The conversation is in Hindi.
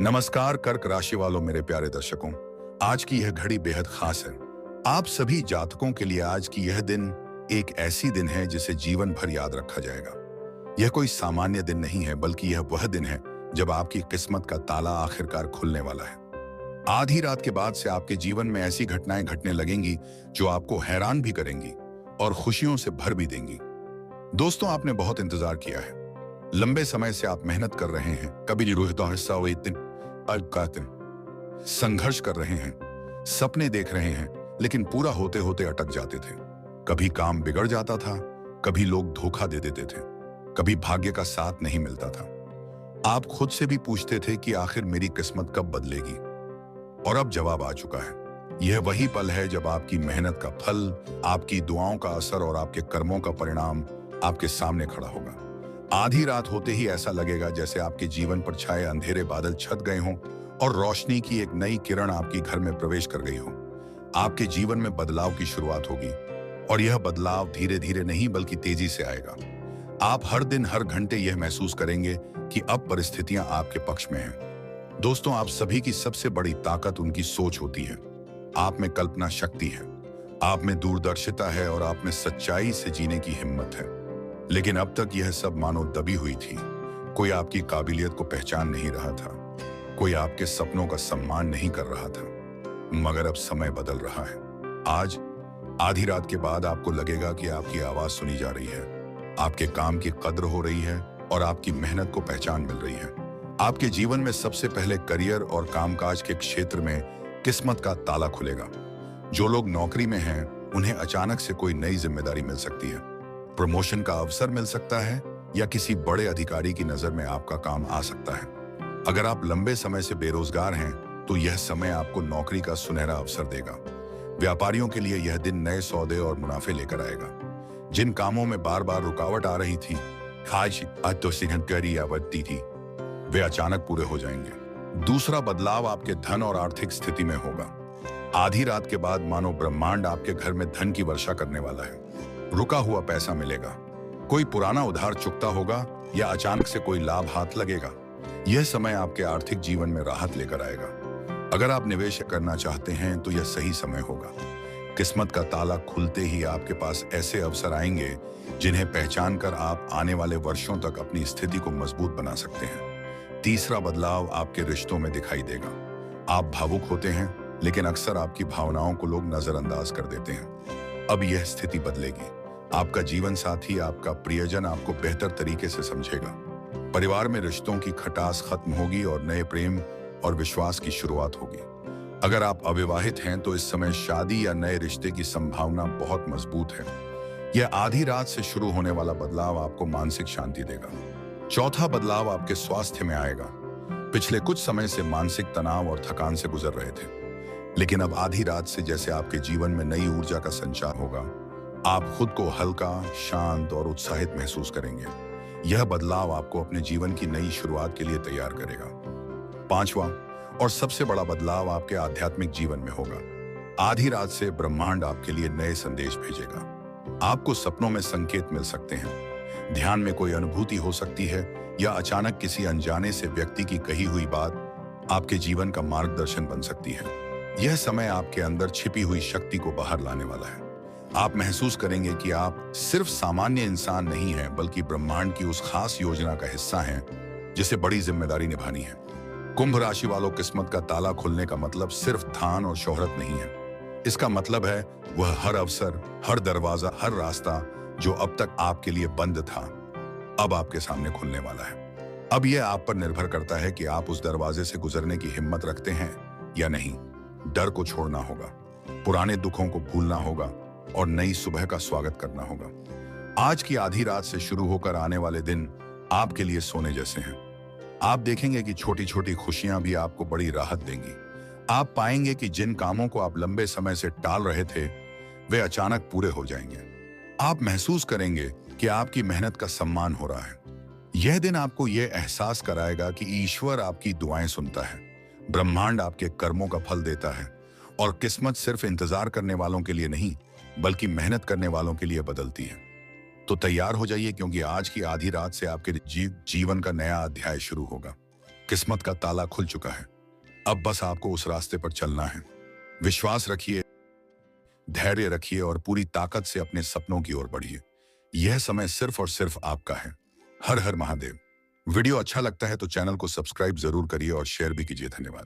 नमस्कार कर्क राशि वालों, मेरे प्यारे दर्शकों। आज की यह घड़ी बेहद खास है। आप सभी जातकों के लिए आज की यह दिन एक ऐसी दिन है जिसे जीवन भर याद रखा जाएगा। यह कोई सामान्य दिन नहीं है, बल्कि यह वह दिन है जब आपकी किस्मत का ताला आखिरकार खुलने वाला है। आधी रात के बाद से आपके जीवन में ऐसी घटनाएं घटने लगेंगी जो आपको हैरान भी करेंगी और खुशियों से भर भी देंगी। दोस्तों, आपने बहुत इंतजार किया है। लंबे समय से आप मेहनत कर रहे हैं, कभी संघर्ष कर रहे हैं, सपने देख रहे हैं, लेकिन पूरा होते होते अटक जाते थे। कभी काम बिगड़ जाता था, कभी लोग धोखा दे देते थे, कभी भाग्य का साथ नहीं मिलता था। आप खुद से भी पूछते थे कि आखिर मेरी किस्मत कब बदलेगी। और अब जवाब आ चुका है। यह वही पल है जब आपकी मेहनत का फल, आपकी दुआओं का असर और आपके कर्मों का परिणाम आपके सामने खड़ा होगा। आधी रात होते ही ऐसा लगेगा जैसे आपके जीवन पर छाए अंधेरे बादल छट गए हों और रोशनी की एक नई किरण आपके घर में प्रवेश कर गई हो। आपके जीवन में बदलाव की शुरुआत होगी, और यह बदलाव धीरे धीरे नहीं बल्कि तेजी से आएगा। आप हर दिन हर घंटे यह महसूस करेंगे कि अब परिस्थितियां आपके पक्ष में हैं। दोस्तों, आप सभी की सबसे बड़ी ताकत उनकी सोच होती है। आप में कल्पना शक्ति है, आप में दूरदर्शिता है और आप में सच्चाई से जीने की हिम्मत है। लेकिन अब तक यह सब मानो दबी हुई थी। कोई आपकी काबिलियत को पहचान नहीं रहा था, कोई आपके सपनों का सम्मान नहीं कर रहा था। मगर अब समय बदल रहा है। आज आधी रात के बाद आपको लगेगा कि आपकी आवाज सुनी जा रही है, आपके काम की कद्र हो रही है और आपकी मेहनत को पहचान मिल रही है। आपके जीवन में सबसे पहले करियर और कामकाज के क्षेत्र में किस्मत का ताला खुलेगा। जो लोग नौकरी में हैं, उन्हें अचानक से कोई नई जिम्मेदारी मिल सकती है, प्रमोशन का अवसर मिल सकता है या किसी बड़े अधिकारी की नजर में आपका काम आ सकता है। अगर आप लंबे समय से बेरोजगार हैं, तो यह समय आपको नौकरी का सुनहरा अवसर देगा। व्यापारियों के लिए यह दिन नए सौदे और मुनाफे लेकर आएगा। जिन कामों में बार बार रुकावट आ रही थी, वे अचानक पूरे हो जाएंगे। दूसरा बदलाव आपके धन और आर्थिक स्थिति में होगा। आधी रात के बाद मानो ब्रह्मांड आपके घर में धन की वर्षा करने वाला है। रुका हुआ पैसा मिलेगा, कोई पुराना उधार चुकता होगा या अचानक से कोई लाभ हाथ लगेगा। यह समय आपके आर्थिक जीवन में राहत लेकर आएगा। अगर आप निवेश करना चाहते हैं तो यह सही समय होगा। किस्मत का ताला खुलते ही आपके पास ऐसे अवसर आएंगे जिन्हें पहचान कर आप आने वाले वर्षों तक अपनी स्थिति को मजबूत बना सकते हैं। तीसरा बदलाव आपके रिश्तों में दिखाई देगा। आप भावुक होते हैं, लेकिन अक्सर आपकी भावनाओं को लोग नजरअंदाज कर देते हैं। अब यह स्थिति बदलेगी। आपका जीवन साथी, आपका प्रियजन आपको बेहतर तरीके से समझेगा। परिवार में रिश्तों की खटास खत्म होगी और नए प्रेम और विश्वास की शुरुआत होगी। अगर आप अविवाहित हैं तो इस समय शादी या नए रिश्ते की संभावना बहुत मजबूत है। यह आधी रात से शुरू होने वाला बदलाव आपको मानसिक शांति देगा। चौथा बदलाव आपके स्वास्थ्य में आएगा। पिछले कुछ समय से मानसिक तनाव और थकान से गुजर रहे थे, लेकिन अब आधी रात से जैसे आपके जीवन में नई ऊर्जा का संचार होगा। आप खुद को हल्का, शांत और उत्साहित महसूस करेंगे। यह बदलाव आपको अपने जीवन की नई शुरुआत के लिए तैयार करेगा। पांचवा और सबसे बड़ा बदलाव आपके आध्यात्मिक जीवन में होगा। आधी रात से ब्रह्मांड आपके लिए नए संदेश भेजेगा। आपको सपनों में संकेत मिल सकते हैं, ध्यान में कोई अनुभूति हो सकती है या अचानक किसी अनजाने से व्यक्ति की कही हुई बात आपके जीवन का मार्गदर्शन बन सकती है। यह समय आपके अंदर छिपी हुई शक्ति को बाहर लाने वाला है। आप महसूस करेंगे कि आप सिर्फ सामान्य इंसान नहीं हैं, बल्कि ब्रह्मांड की उस खास योजना का हिस्सा हैं जिसे बड़ी जिम्मेदारी निभानी है। कुंभ राशि वालों, किस्मत का ताला खुलने का मतलब सिर्फ धन और शोहरत नहीं है। इसका मतलब है वह हर अवसर, हर दरवाजा, हर रास्ता जो अब तक आपके लिए बंद था, अब आपके सामने खुलने वाला है। अब यह आप पर निर्भर करता है कि आप उस दरवाजे से गुजरने की हिम्मत रखते हैं या नहीं। डर को छोड़ना होगा, पुराने दुखों को भूलना होगा और नई सुबह का स्वागत करना होगा। आज की आधी रात से शुरू होकर आने वाले दिन आपके लिए सोने जैसे हैं। आप देखेंगे कि छोटी छोटी खुशियां भी आपको बड़ी राहत देंगी। आप पाएंगे कि जिन कामों को आप लंबे समय से टाल रहे थे, वे अचानक पूरे हो जाएंगे। आप महसूस करेंगे कि आपकी मेहनत का सम्मान हो रहा है। यह दिन आपको यह एहसास कराएगा कि ईश्वर आपकी दुआएं सुनता है, ब्रह्मांड आपके कर्मों का फल देता है और किस्मत सिर्फ इंतजार करने वालों के लिए नहीं, बल्कि मेहनत करने वालों के लिए बदलती है। तो तैयार हो जाइए, क्योंकि आज की आधी रात से आपके जीवन का नया अध्याय शुरू होगा। किस्मत का ताला खुल चुका है। अब बस आपको उस रास्ते पर चलना है। विश्वास रखिए, धैर्य रखिए और पूरी ताकत से अपने सपनों की ओर बढ़िए। यह समय सिर्फ और सिर्फ आपका है। हर हर महादेव। वीडियो अच्छा लगता है तो चैनल को सब्सक्राइब जरूर करिए और शेयर भी कीजिए। धन्यवाद।